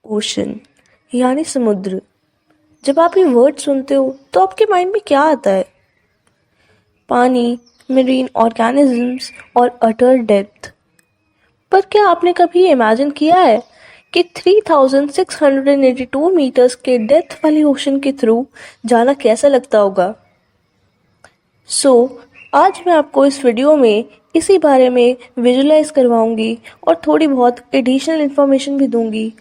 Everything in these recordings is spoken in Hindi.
ओशन यानी समुद्र। जब आप ये वर्ड सुनते हो तो आपके माइंड में क्या आता है? पानी, मरीन ऑर्गेनिजम्स और अटर डेप्थ। पर क्या आपने कभी इमेजिन किया है कि 3682 मीटर्स के डेप्थ वाली ओशन के थ्रू जाना कैसा लगता होगा? आज मैं आपको इस वीडियो में इसी बारे में विजुलाइज करवाऊंगी और थोड़ी बहुत एडिशनल इन्फॉर्मेशन भी दूंगी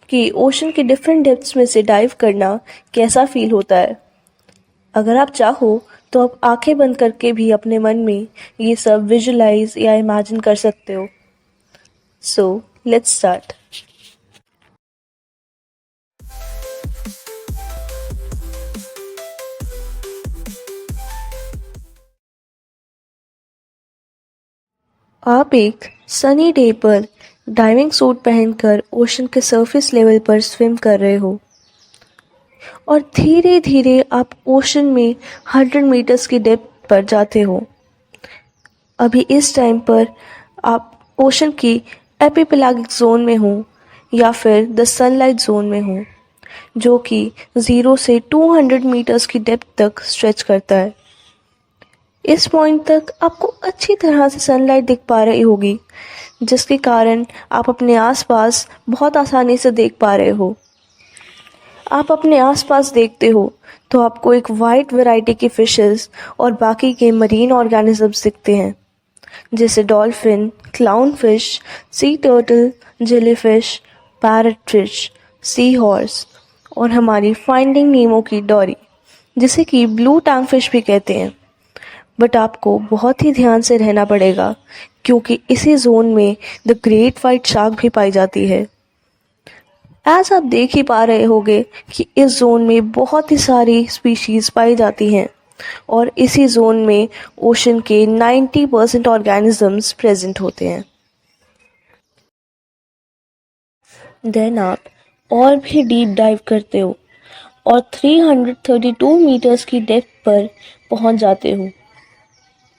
कि ओशन के डिफरेंट डेप्थ्स में से डाइव करना कैसा फील होता है। अगर आप चाहो तो आप आंखें बंद करके भी अपने मन में ये सब विजुलाइज या इमेजिन कर सकते हो। Let's start. आप एक सनी डे पर डाइविंग सूट पहनकर ओशन के सरफेस लेवल पर स्विम कर रहे हो और धीरे धीरे आप ओशन में 100 मीटर्स की डेप्थ पर जाते हो। अभी इस टाइम पर आप ओशन की एपिपेलागिक जोन में हो या फिर द सनलाइट जोन में हो, जो कि 0 से 200 मीटर्स की डेप्थ तक स्ट्रेच करता है। इस पॉइंट तक आपको अच्छी तरह से सनलाइट दिख पा रही होगी, जिसके कारण आप अपने आसपास बहुत आसानी से देख पा रहे हो। आप अपने आसपास देखते हो तो आपको एक वाइड वैरायटी के फिशेस और बाकी के मरीन ऑर्गेनिजम्स दिखते हैं, जैसे dolphin, clown fish, sea turtle, jellyfish, parrot fish, sea horse और हमारी फाइंडिंग नीमो की डोरी, जिसे कि ब्लू टैंग फिश भी कहते हैं। बट आपको बहुत ही ध्यान से रहना पड़ेगा, क्योंकि इसी जोन में द ग्रेट वाइट शार्क भी पाई जाती है। एज आप देख ही पा रहे होंगे कि इस जोन में बहुत ही सारी स्पीशीज पाई जाती हैं और इसी जोन में ओशन के 90% ऑर्गेनिजम्स प्रेजेंट होते हैं। देन आप और भी डीप डाइव करते हो और 332 मीटर्स की डेप्थ पर पहुंच जाते हो।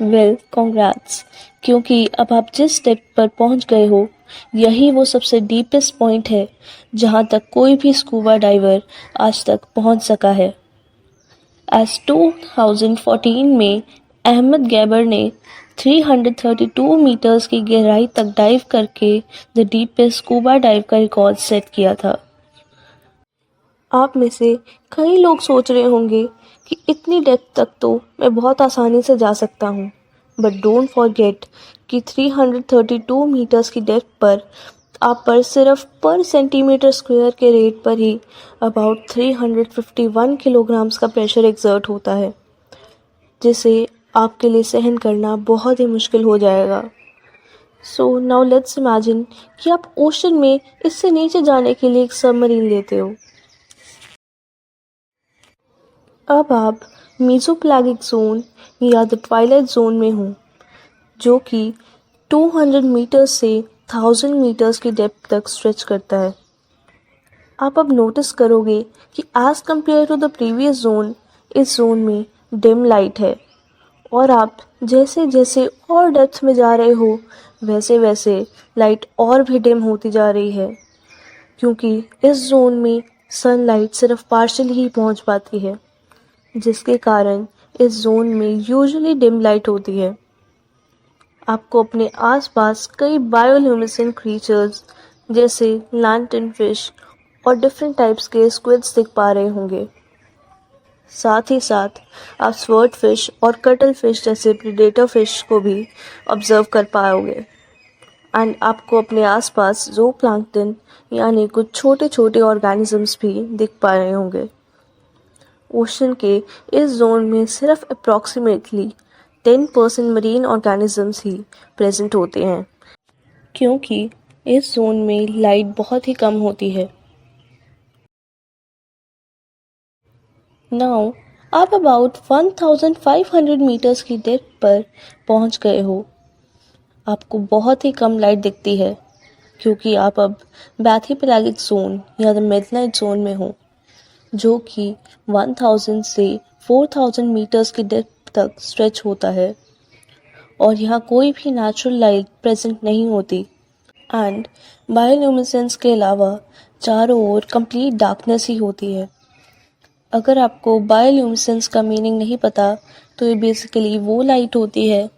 वेल, कॉन्ग्रेट्स, क्योंकि अब आप जिस डेप्थ पर पहुंच गए हो यही वो सबसे डीपेस्ट पॉइंट है जहां तक कोई भी स्कूबा डाइवर आज तक पहुंच सका है। एज 2014 में अहमद गैबर ने 332 मीटर्स की गहराई तक डाइव करके द डीपेस्ट स्कूबा डाइव का रिकॉर्ड सेट किया था। आप में से कई लोग सोच रहे होंगे कि इतनी डेप्थ तक तो मैं बहुत आसानी से जा सकता हूँ, बट डोंट फॉरगेट कि 332 मीटर्स की डेप्थ पर आप पर सिर्फ पर सेंटीमीटर स्क्वायर के रेट पर ही अबाउट 351 किलोग्राम्स का प्रेशर एक्सर्ट होता है, जिसे आपके लिए सहन करना बहुत ही मुश्किल हो जाएगा। नाउ लेट्स इमेजिन कि आप ओशन में इससे नीचे जाने के लिए एक सबमरीन लेते हो। अब आप मीसोप्लागिक जोन या द ट्वाइलाइट जोन में हो, जो कि 200 मीटर्स से 1000 मीटर्स की डेप्थ तक स्ट्रेच करता है। आप अब नोटिस करोगे कि as compare to the previous zone, इस जोन में डिम लाइट है और आप जैसे जैसे और डेप्थ में जा रहे हो वैसे वैसे लाइट और भी डिम होती जा रही है, क्योंकि इस जोन में सनलाइट सिर्फ पार्शियल ही पहुंच पाती है, जिसके कारण इस जोन में यूजुअली डिम लाइट होती है। आपको अपने आसपास कई बायोल्यूमिनेसेंट क्रीचर्स जैसे लैंटर्न फिश और डिफरेंट टाइप्स के स्क्विड्स दिख पा रहे होंगे। साथ ही साथ आप स्वर्ट फिश और कटल फिश जैसे प्रीडेटर फिश को भी ऑब्जर्व कर पाओगे। एंड आपको अपने आसपास ज़ूप्लैंक्टन यानी कुछ छोटे छोटे ऑर्गेनिजम्स भी दिख पा रहे होंगे। ओशन के इस जोन में सिर्फ अप्रॉक्सीमेटली 10% मरीन ऑर्गेनिजम्स ही प्रेजेंट होते हैं, क्योंकि इस जोन में लाइट बहुत ही कम होती है। नाउ आप अबाउट 1500 मीटर्स की डेप्थ पर पहुंच गए हो। आपको बहुत ही कम लाइट दिखती है, क्योंकि आप अब बैथीपेलागिक जोन या द मिडनाइट जोन में हो, जो कि 1000 से 4000 मीटर्स की डेप्थ तक स्ट्रेच होता है और यहाँ कोई भी नेचुरल लाइट प्रेजेंट नहीं होती। एंड बायोल्यूमिनेसेंस के अलावा चारों ओर कंप्लीट डार्कनेस ही होती है। अगर आपको बायोल्यूमिनेसेंस का मीनिंग नहीं पता तो ये बेसिकली वो लाइट होती है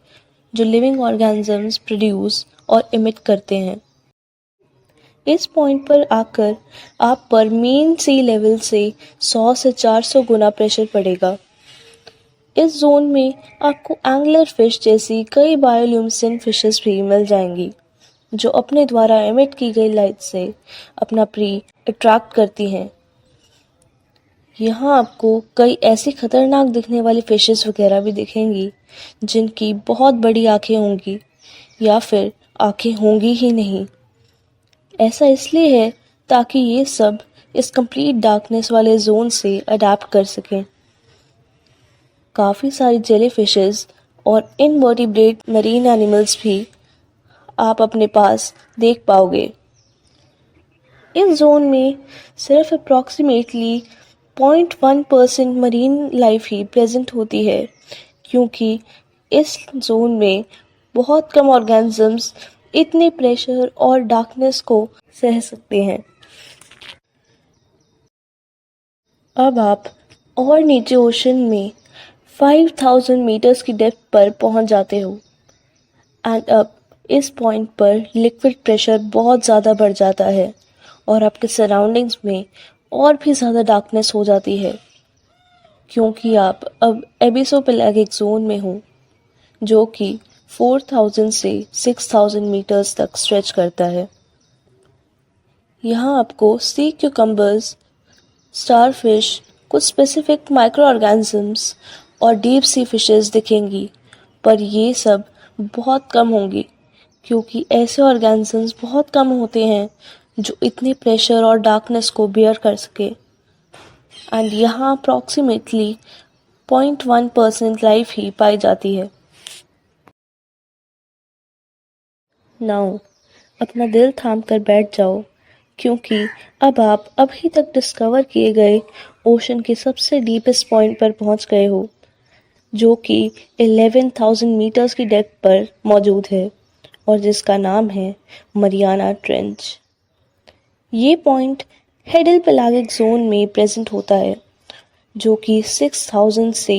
जो लिविंग ऑर्गेनिजम्स प्रोड्यूस और इमिट करते हैं। इस पॉइंट पर आकर आप पर मेन सी लेवल से 100 से 400 गुना प्रेशर पड़ेगा। इस जोन में आपको एंगलर फिश जैसी कई बायोल्यूमिनेसेंट फिशेस भी मिल जाएंगी जो अपने द्वारा एमिट की गई लाइट से अपना प्री अट्रैक्ट करती हैं। यहाँ आपको कई ऐसी खतरनाक दिखने वाली फिशेस वगैरह भी दिखेंगी जिनकी बहुत बड़ी आंखें होंगी या फिर आंखें होंगी ही नहीं। ऐसा इसलिए है ताकि ये सब इस कंप्लीट डार्कनेस वाले जोन से अडेप्ट कर सकें। काफ़ी सारी जेली फिशेस और इनवर्टिब्रेट मरीन एनिमल्स भी आप अपने पास देख पाओगे। इस जोन में सिर्फ अप्रॉक्सीमेटली 0.1% मरीन लाइफ ही प्रेजेंट होती है क्योंकि इस जोन में बहुत कम ऑर्गेनिजम्स इतने प्रेशर और डार्कनेस को सह सकते हैं। अब आप और नीचे ओशन में 5000 मीटर्स की डेप्थ पर पहुंच जाते हो एंड अब इस पॉइंट पर लिक्विड प्रेशर बहुत ज़्यादा बढ़ जाता है और आपके सराउंडिंग्स में और भी ज़्यादा डार्कनेस हो जाती है क्योंकि आप अब एबिसोपेलागिक जोन में हो जो कि 4000 से 6000 मीटर्स तक स्ट्रेच करता है। यहाँ आपको सी क्यूकम्बर्स, स्टारफिश, कुछ स्पेसिफिक माइक्रो ऑर्गेनिजम्स और डीप सी फिशेस दिखेंगी, पर ये सब बहुत कम होंगी क्योंकि ऐसे ऑर्गेनिजम्स बहुत कम होते हैं जो इतने प्रेशर और डार्कनेस को बियर कर सके। एंड यहाँ अप्रॉक्सीमेटली 0.1% लाइफ ही पाई जाती है। नाउ अपना दिल थाम कर बैठ जाओ क्योंकि अब आप अभी तक डिस्कवर किए गए ओशन के सबसे डीपेस्ट पॉइंट पर पहुंच गए हो जो कि 11,000 मीटर्स की डेप्थ पर मौजूद है और जिसका नाम है मरियाना ट्रेंच। ये पॉइंट हेडल पेलागिक जोन में प्रेजेंट होता है जो कि 6000 से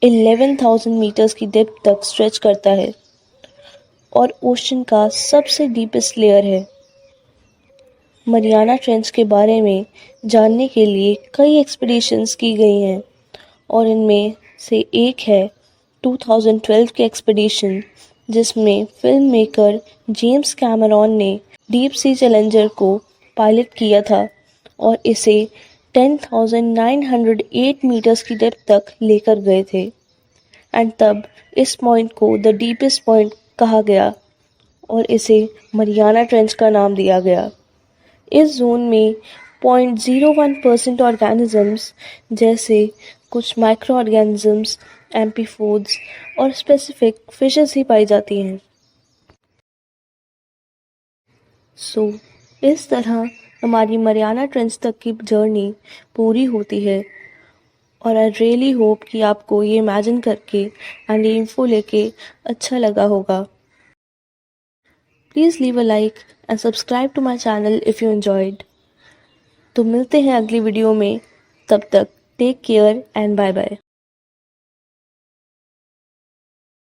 11,000 मीटर्स की डेप्थ तक स्ट्रेच करता है और ओशन का सबसे डीपेस्ट लेयर है। मरियाना ट्रेंच के बारे में जानने के लिए कई एक्सपीडिशंस की गई हैं और इनमें से एक है 2012 की एक्सपीडिशन जिसमें फिल्म मेकर जेम्स कैमरॉन ने डीप सी चैलेंजर को पायलट किया था और इसे 10,908 मीटर्स की डेप्थ तक लेकर गए थे एंड तब इस पॉइंट को द डीपेस्ट पॉइंट कहा गया और इसे मरियाना ट्रेंच का नाम दिया गया। इस जोन में 0.01% ऑर्गेनिजम्स जैसे कुछ माइक्रो ऑर्गेनिजम्स, एम्फीपोड्स और स्पेसिफिक फिशेस ही पाई जाती हैं। सो इस तरह हमारी मरियाना ट्रेंच तक की जर्नी पूरी होती है और आई रियली होप कि आपको ये इमेजिन करके एंड ये इन्फो लेके अच्छा लगा होगा। Please leave a like and subscribe to my channel if you enjoyed. तो मिलते हैं अगली वीडियो में, तब तक take care and bye bye.